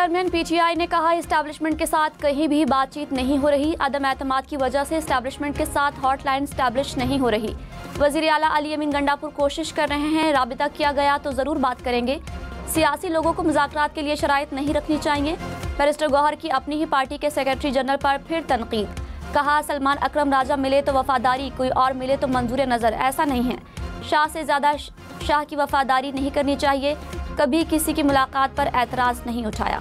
Chairman PTI ने कहा, establishment के साथ कहीं भी बातचीत नहीं हो रही। अदम एतमाद की वजह से इस्टेब्लिशमेंट के साथ हॉटलाइन स्टैब्लिश नहीं हो रही। वज़ीर आला अली अमीन गंडापुर कोशिश कर रहे हैं, राबिता किया गया तो ज़रूर बात करेंगे। सियासी लोगों को मुज़ाकरात के लिए शराइत नहीं रखनी चाहिए। बैरिस्टर गौहर की अपनी ही पार्टी के सेक्रेटरी जनरल पर फिर तनकीद। कहा, सलमान अकरम राजा मिले तो वफादारी, कोई और मिले तो मंजूर नज़र। ऐसा नहीं है, शाह से ज़्यादा शाह की वफादारी नहीं करनी चाहिए। कभी किसी की मुलाकात पर एतराज़ नहीं उठाया।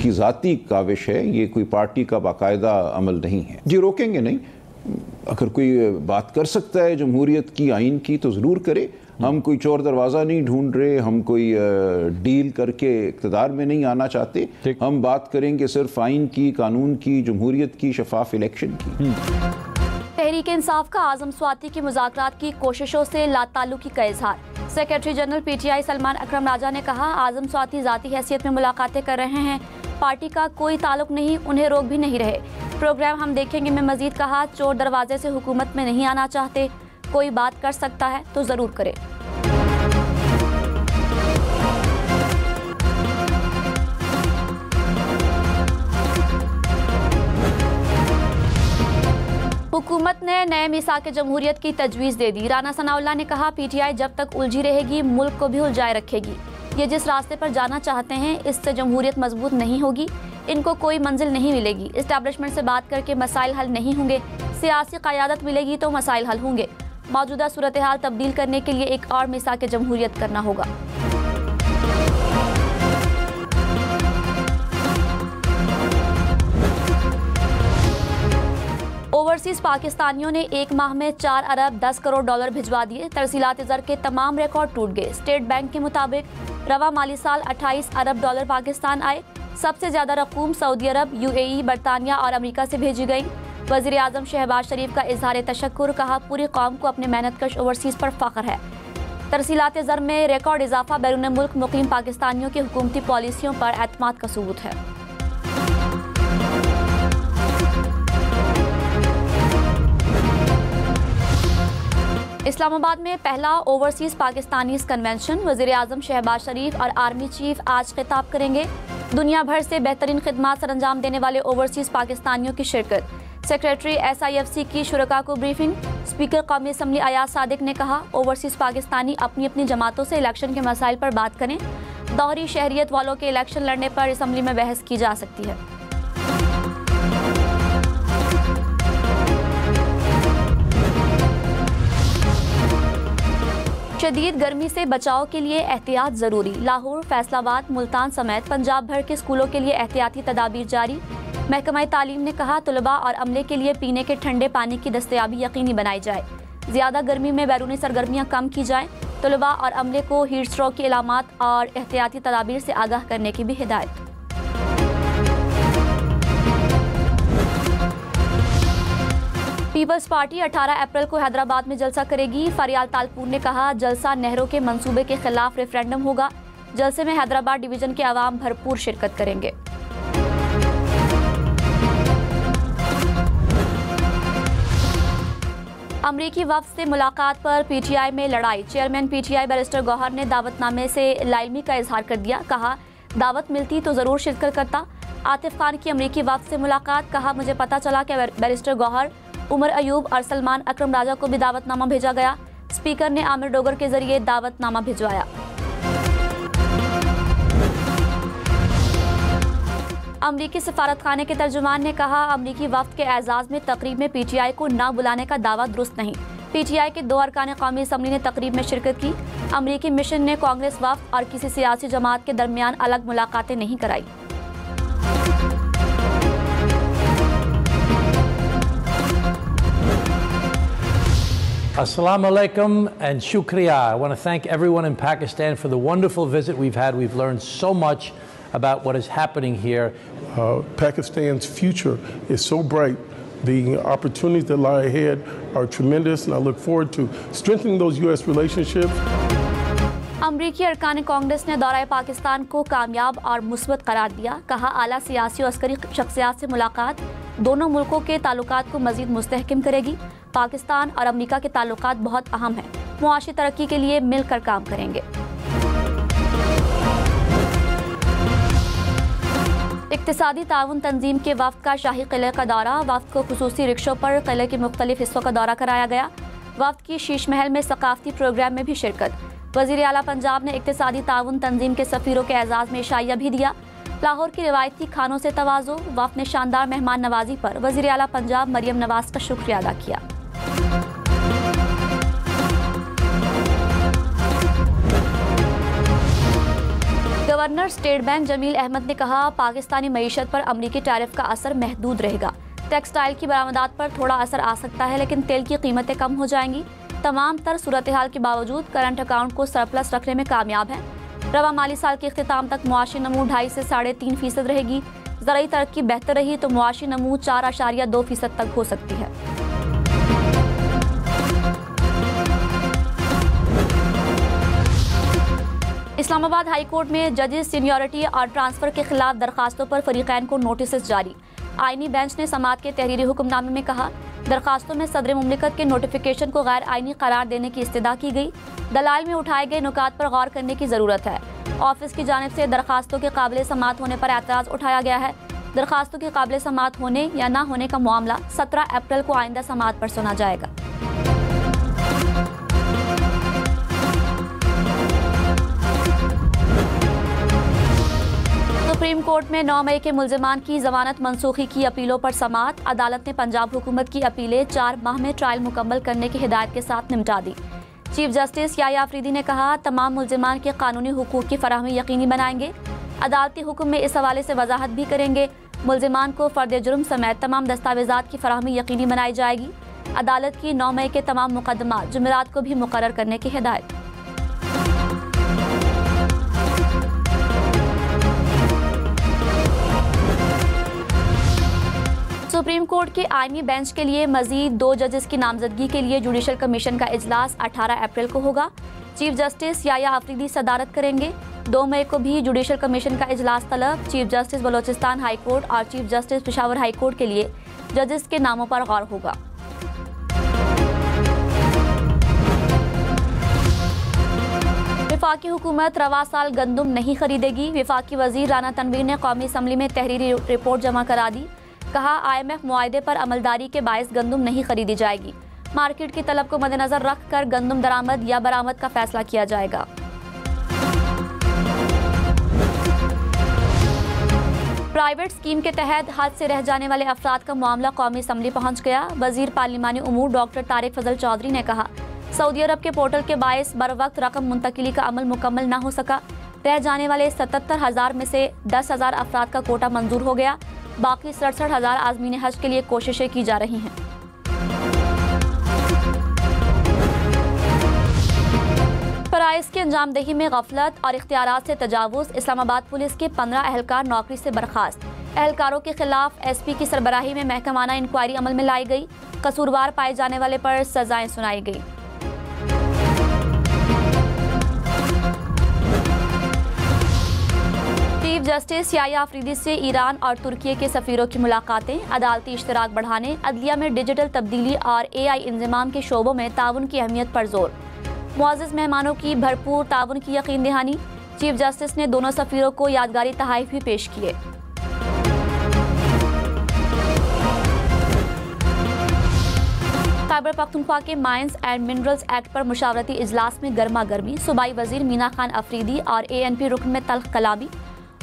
की ज़ाती काविश है, ये कोई पार्टी का बाकायदा अमल नहीं है। जी रोकेंगे नहीं, अगर कोई बात कर सकता है जमहूरियत की, आइन की, तो ज़रूर करे। हम कोई चोर दरवाज़ा नहीं ढूंढ रहे, हम कोई डील करके इक़्तिदार में नहीं आना चाहते। हम बात करेंगे सिर्फ आइन की, कानून की, जमहूरियत की, शफाफ इलेक्शन की। तहरीक इंसाफ का आज़म स्वाति की मुज़ाकरात की कोशिशों से लाताल्लुकी का इजहार। सेक्रेटरी जनरल पीटीआई सलमान अकरम राजा ने कहा, आज़म स्वाति ज़ाती हैसियत में मुलाकातें कर रहे हैं, पार्टी का कोई ताल्लुक नहीं, उन्हें रोक भी नहीं रहे। प्रोग्राम हम देखेंगे में मजीद कहा, चोर दरवाजे से हुकूमत में नहीं आना चाहते, कोई बात कर सकता है तो ज़रूर करे। हुकूमत ने नए मिसाक जमहूरियत की तजवीज़ दे दी। राना सनाउल्लाह ने कहा, पीटीआई जब तक उलझी रहेगी मुल्क को भी उलझाए रखेगी। ये जिस रास्ते पर जाना चाहते हैं इससे जमहूरियत मजबूत नहीं होगी, इनको कोई मंजिल नहीं मिलेगी। इस्टेब्लिशमेंट से बात करके मसाइल हल नहीं होंगे, सियासी क़यादत मिलेगी तो मसाइल हल होंगे। मौजूदा सूरत हाल तब्दील करने के लिए एक और मिसाक जमहूरियत करना होगा। ओवरसीज पाकिस्तानियों ने एक माह में 4 अरब 10 करोड़ डॉलर भिजवा दिए। तरसीलात ज़र के तमाम रिकॉर्ड टूट गए। स्टेट बैंक के मुताबिक रवा माली साल 28 अरब डॉलर पाकिस्तान आए। सबसे ज़्यादा रकूम सऊदी अरब, यूएई, बरतानिया और अमेरिका से भेजी गई। वज़ीर आज़म शहबाज शरीफ का इजहार तशक्कुर। कहा, पूरी कौम को अपने मेहनतकश ओवरसीज़ पर फ़ख्र है। तरसीलात ज़र में रिकॉर्ड इजाफा बैरून मुल्क मुकीम पाकिस्तानियों की हुकूमती पॉलिसियों पर एतमाद का सबूत है। इस्लामाबाद में पहला ओवरसीज़ पाकिस्तानीज़ कन्वेंशन। वज़ीर आज़म शहबाज शरीफ और आर्मी चीफ आज खिताब करेंगे। दुनिया भर से बेहतरीन खिदमात सर अंजाम देने वाले ओवरसीज़ पाकिस्तानियों की शिरकत। सेक्रेटरी SIFC की शुरका को ब्रीफिंग। स्पीकर कौमी असम्बली अयाज सादिक ने कहा, ओवरसीज़ पाकिस्तानी अपनी अपनी जमातों से इलेक्शन के मसाइल पर बात करें। दोहरी शहरियत वालों के इलेक्शन लड़ने पर असम्बली में बहस की जा सकती है। शदीद गर्मी से बचाव के लिए एहतियात ज़रूरी। लाहौर, फैसलाबाद, मुल्तान समेत पंजाब भर के स्कूलों के लिए एहतियाती तदाबीर जारी। महकमा तालीम ने कहा, तलबा और अमले के लिए पीने के ठंडे पानी की दस्तयाबी यकीनी बनाई जाए। ज़्यादा गर्मी में बैरूनी सरगर्मियाँ कम की जाएँ। तलबा और अमले को हीट स्ट्रोक की अलामात और एहतियाती तदाबीर से आगाह करने की भी हिदायत। पीपल्स पार्टी 18 अप्रैल को हैदराबाद में जलसा करेगी। फरियाल तालपुर ने कहा, जलसा नहरों के मंसूबे के खिलाफ रेफरेंडम होगा। जलसे में हैदराबाद डिवीजन के अवाम भरपूर शिरकत करेंगे। अमरीकी वफ़द से मुलाकात पर पीटीआई में लड़ाई। चेयरमैन पीटीआई बैरिस्टर गौहर ने दावतनामे से लाइलमी का इजहार कर दिया। कहा, दावत मिलती तो ज़रूर शिरकत करता। आतिफ खान की अमरीकी वफ़द से मुलाकात। कहा, मुझे पता चला कि बैरिस्टर गौहर, उमर अयूब और सलमान अकरम राजा को भी दावतनामा भेजा गया। स्पीकर ने आमिर डोगर के जरिए दावतनामा भिजवाया। अमरीकी सफारतखाने के तर्जुमान ने कहा, अमरीकी वफ़द के एजाज़ में तकरीब में पीटीआई को ना बुलाने का दावा दुरुस्त नहीं। पीटीआई के 2 अरकान कौमी असम्बली ने तकरीब में शिरकत की। अमरीकी मिशन ने कांग्रेस वफ़द और किसी सियासी जमात के दरमियान अलग मुलाकातें नहीं कराई। Assalamu alaikum and shukriya. I want to thank everyone in Pakistan for the wonderful visit we've had. We've learned so much about what is happening here. Pakistan's future is so bright. The opportunities that lie ahead are tremendous, and I look forward to strengthening those U.S. relationships. अमरीकी अरकान कांग्रेस ने दौरा पाकिस्तान को कामयाब और मुस्बत करार दिया। कहा, आला सियासी और अस्करी शख्सियात से मुलाकात दोनों मुल्कों के ताल्लुकात को मजीद मुस्तहकम करेगी। पाकिस्तान और अमरीका के ताल्लुकात बहुत अहम हैं। मुआशी तरक्की के लिए मिलकर काम करेंगे। इक्तिसादी ताउन तंजीम के वफ्द का शाही किले का दौरा। वफ्द को खुसूसी रिक्शों पर किले के मुख्तलिफ हिस्सों का दौरा कराया गया। वफ्द की शीश महल में सकाफती प्रोग्राम में भी शिरकत। वज़ीर आला पंजाब ने इक्तिसादी ताउन तंजीम के सफ़ीरों के एजाज़ में इशाइया भी दिया। लाहौर की रिवायती खानों से तवाज़ो। वफ्द ने शानदार मेहमान नवाजी पर वज़ीर आला पंजाब मरियम नवाज का शुक्रिया अदा किया। Governor state bank Jameel Ahmed ने कहा, पाकिस्तानी मईशत पर अमरीकी टैरिफ का असर महदूद रहेगा। टेक्सटाइल की बरामदात पर थोड़ा असर आ सकता है, लेकिन तेल की कीमतें कम हो जाएंगी। तमाम तर सूरत हाल के बावजूद करंट अकाउंट को सरप्लस रखने में कामयाब है। रवा माली साल के अख्तिताम तक मुआशी नमू 2.5 से 3.5% रहेगी। ज़राई तरक्की बेहतर रही तो मुआशी नमू 4.2% तक हो सकती है। इस्लामाबाद हाई कोर्ट में जजेस सीनियरिटी और ट्रांसफर के खिलाफ दरखास्तों पर फरीकैन को नोटिस जारी। आईनी बेंच ने समाअत के तहरीरी हुक्मनामे में कहा, दरखास्तों में सदर मुमलिकत के नोटिफिकेशन को गैर आईनी करार देने की इस्तदा की गई। दलाइल में उठाए गए नुकात पर गौर करने की ज़रूरत है। ऑफिस की जानिब से दरखास्तों के काबिल समाअत होने पर एतराज़ उठाया गया है। दरखास्तों के काबिल समाअत होने या ना होने का मामला 17 अप्रैल को आइंदा समाअत पर सुना जाएगा। सुप्रीम कोर्ट में 9 मई के मुल्जिमान की जमानत मनसूखी की अपीलों पर समाअत। अदालत ने पंजाब हुकूमत की अपीलें 4 माह में ट्रायल मुकम्मल करने की हिदायत के साथ निपटा दी। चीफ जस्टिस याह्या अफरीदी ने कहा, तमाम मुल्जिमान के कानूनी हुकूक की फराहमी यकीनी बनाएंगे। अदालती हुक्म में इस हवाले से वजाहत भी करेंगे। मुल्जिमान को फर्द जुर्म समेत तमाम दस्तावेजात की फराहमी यकीनी बनाई जाएगी। अदालत की 9 मई के तमाम मुकदमा जुमेरात को भी मुकर्रर करने की हिदायत। सुप्रीम कोर्ट के आईनी बेंच के लिए मजीद 2 जजेस की नामजदगी के लिए जुडिशल कमीशन का इजलास 18 अप्रैल को होगा। चीफ जस्टिस याह्या अफरीदी सदारत करेंगे। 2 मई को भी जुडिशल कमीशन का इजलास तलब। Chief justice Balochistan high court और chief justice Peshawar high court के लिए जजेस के नामों पर गौर होगा। विफाकी हुकूमत रवा साल गंदम नहीं खरीदेगी। विफाकी वजीर राना तनवीर ने कौमी असम्बली में तहरीरी रिपोर्ट जमा करा दी। कहा, IMF मुआहदे पर अमलदारी के बायस गंदम नहीं खरीदी जाएगी। मार्केट की तलब को मद्देनजर रखकर गंदम दरामद या बरामद का फैसला किया जाएगा। प्राइवेट स्कीम के तहत हज से रह जाने वाले अफराद का मामला कौमी असम्बली पहुंच गया। वजीर पार्लिमानी उमूर डॉक्टर तारिक फजल चौधरी ने कहा, सऊदी अरब के पोर्टल के बायस बर वक्त रकम मुंतकिली का अमल मुकम्मल न हो सका। रह जाने वाले 77,000 में से 10,000 अफराद का कोटा मंजूर हो गया। बाकी 67,000 आज़मीन हज के लिए कोशिशें की जा रही हैं। फराइज़ की अंजामदही में गफलत और इख्तियारात से तजावुज़। इस्लामाबाद पुलिस के 15 एहलकार नौकरी से बर्खास्त। एहलकारों के खिलाफ SP की सरबराही में महकमाना इंक्वायरी अमल में लाई गई। कसूरवार पाए जाने वाले पर सजाएं सुनाई गई। चीफ जस्टिस याह्या अफरीदी से ईरान और तुर्की के सफ़ीरों की मुलाकातें। अदालती इश्तराक बढ़ाने, अदलिया में डिजिटल तब्दीली और AI इंज़माम के शोबों में ताउन की अहमियत पर जोर। मुअज़्ज़ज़ मेहमानों की भरपूर ताउन की यकीन दहानी। चीफ जस्टिस ने दोनों सफ़ीरों को यादगारी तोहफ़े भी पेश किए। खैबर पख्तूनख्वा के माइंस एंड मिनरल्स एक्ट पर मुशावरती इजलास में गर्मा गर्मी। सूबाई वजीर मीना खान अफरीदी और ANP रुकन में तल्ख कलामी।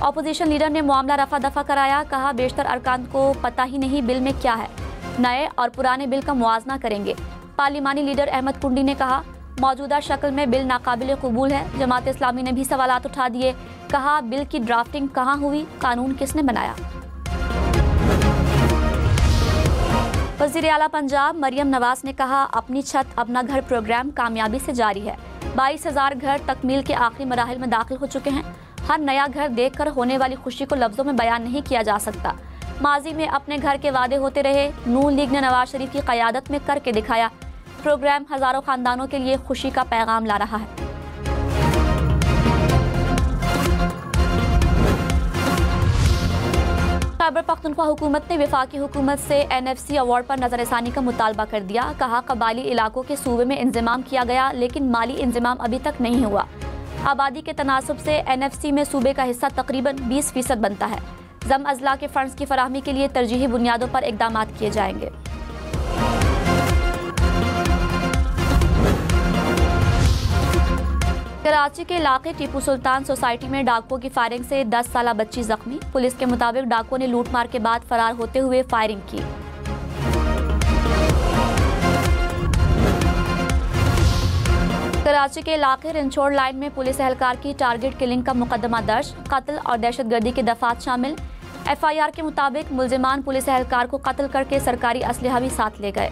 अपोजिशन लीडर ने मामला रफा दफा कराया। कहा, बेशतर अरकान को पता ही नहीं बिल में क्या है। नए और पुराने बिल का मुआजना करेंगे। पार्लिमानी लीडर अहमद कुंडी ने कहा, मौजूदा शक्ल में बिल नाकाबिल कबूल है। जमात इस्लामी ने भी सवालात उठा दिए। कहा, बिल की ड्राफ्टिंग कहाँ हुई, कानून किसने बनाया। वज़ीर आला पंजाब मरियम नवाज ने कहा, अपनी छत अपना घर प्रोग्राम कामयाबी से जारी है। 22,000 घर तकमील के आखिरी मराहिल में दाखिल हो चुके हैं। हर नया घर देखकर होने वाली खुशी को लफ्ज़ों में बयान नहीं किया जा सकता। माजी में अपने घर के वादे होते रहे। नून लीग ने नवाज शरीफ की क़यादत में करके दिखाया। प्रोग्राम हज़ारों ख़ानदानों के लिए खुशी का पैगाम ला रहा है। खैबर पख्तूनख्वा हुकूमत ने वफाकी हुकूमत से NFC अवार्ड पर नज़रसानी का मुतालबा कर दिया। कहा, कबायली इलाकों के सूबे में इंतज़ाम किया गया, लेकिन माली इंतज़ाम अभी तक नहीं हुआ। आबादी के तनासब से NFC में सूबे का हिस्सा तकरीबन 20% बनता है। जम अजला के फंड्स की फराहमी के लिए तरजीही बुनियादों पर इकदाम किए जाएंगे। कराची के इलाके टीपू सुल्तान सोसाइटी में डाकुओं की फायरिंग से 10 साला बच्ची जख्मी। पुलिस के मुताबिक डाकुओं ने लूटमार के बाद फरार होते हुए फायरिंग की। कराची के इलाके रिंचोड़ लाइन में पुलिस एहलकार की टारगेट किलिंग का मुकदमा दर्ज। कत्ल और दहशतगर्दी के दफात शामिल। FIR के मुताबिक मुल्जिमान पुलिस एहलकार को कत्ल करके सरकारी असलहा भी साथ ले गए।